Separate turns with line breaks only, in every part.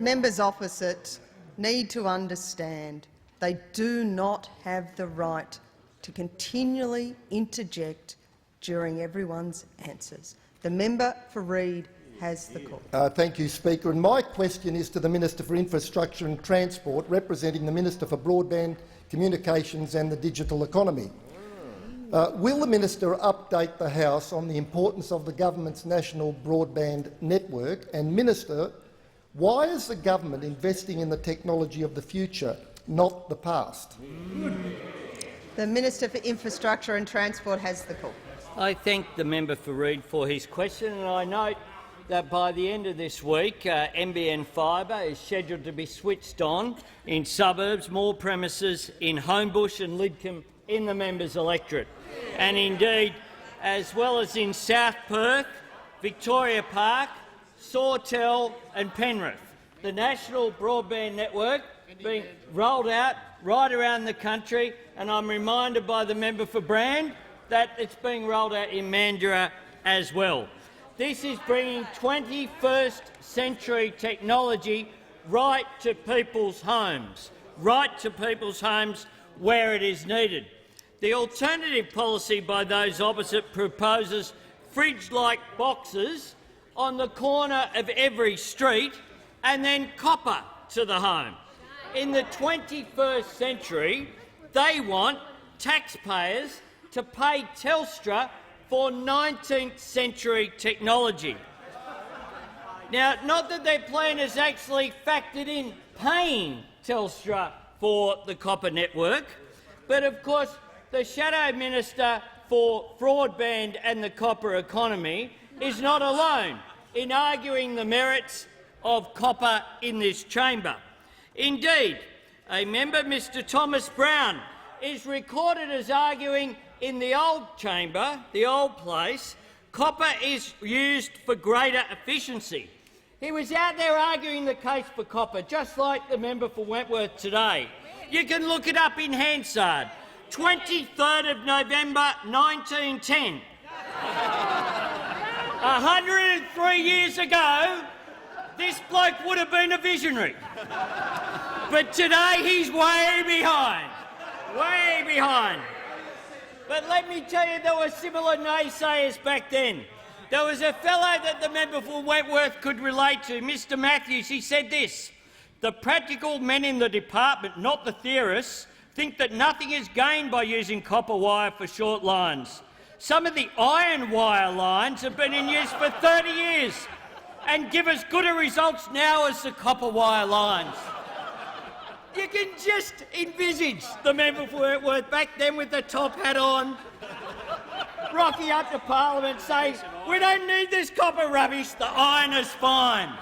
Members opposite need to understand they do not have the right to continually interject during everyone's answers. The member for Reid has the call.
Thank you, Speaker. And my question is to the Minister for Infrastructure and Transport, representing the Minister for Broadband, Communications and the Digital Economy. Will the minister update the House on the importance of the government's national broadband network? And, Minister, why is the government investing in the technology of the future, not the past?
The Minister for Infrastructure and Transport has the call.
I thank the member for Reid for his question, and I note that by the end of this week, NBN Fibre is scheduled to be switched on in suburbs, more premises in Homebush and Lidcombe in the member's electorate, and indeed, as well as in South Perth, Victoria Park, Sawtell and Penrith. The national broadband network being rolled out right around the country, and I'm reminded by the member for Brand that it's being rolled out in Mandurah as well. This is bringing 21st century technology right to people's homes where it is needed. The alternative policy by those opposite proposes fridge-like boxes on the corner of every street and then copper to the home. In the 21st century, they want taxpayers to pay Telstra for 19th century technology. Now, not that their plan has actually factored in paying Telstra for the copper network, but of course the Shadow Minister for Broadband and the Copper Economy is not alone in arguing the merits of copper in this chamber. Indeed, a member, Mr Thomas Brown, is recorded as arguing in the old chamber, the old place, copper is used for greater efficiency. He was out there arguing the case for copper, just like the member for Wentworth today. You can look it up in Hansard. 23rd of November 1910. 103 years ago, this bloke would have been a visionary. But today he's way behind. Way behind. But let me tell you, there were similar naysayers back then. There was a fellow that the member for Wentworth could relate to, Mr Matthews. He said this: "The practical men in the department, not the theorists, think that nothing is gained by using copper wire for short lines. Some of the iron wire lines have been in use for 30 years and give us gooder results now as the copper wire lines." You can just envisage the member for Wentworth back then with the top hat on, rocking up to Parliament saying, "We don't need this copper rubbish, the iron is fine."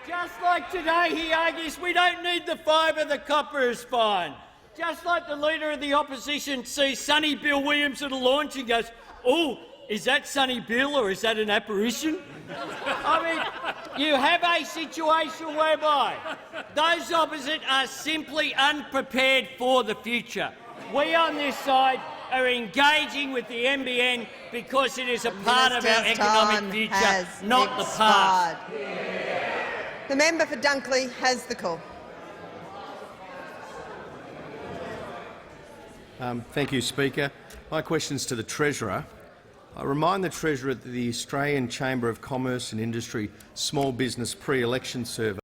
Just like today he argues, "We don't need the fibre, the copper is fine." Just like the Leader of the Opposition sees Sonny Bill Williams at a launch and goes, "Oh, is that Sonny Bill or is that an apparition?" I mean, you have a situation whereby those opposite are simply unprepared for the future. We on this side are engaging with the NBN because it is a part of our economic future, not the past.
The member for Dunkley has the call.
Thank you, Speaker. My question is to the Treasurer. I remind the Treasurer that the Australian Chamber of Commerce and Industry Small Business pre-election survey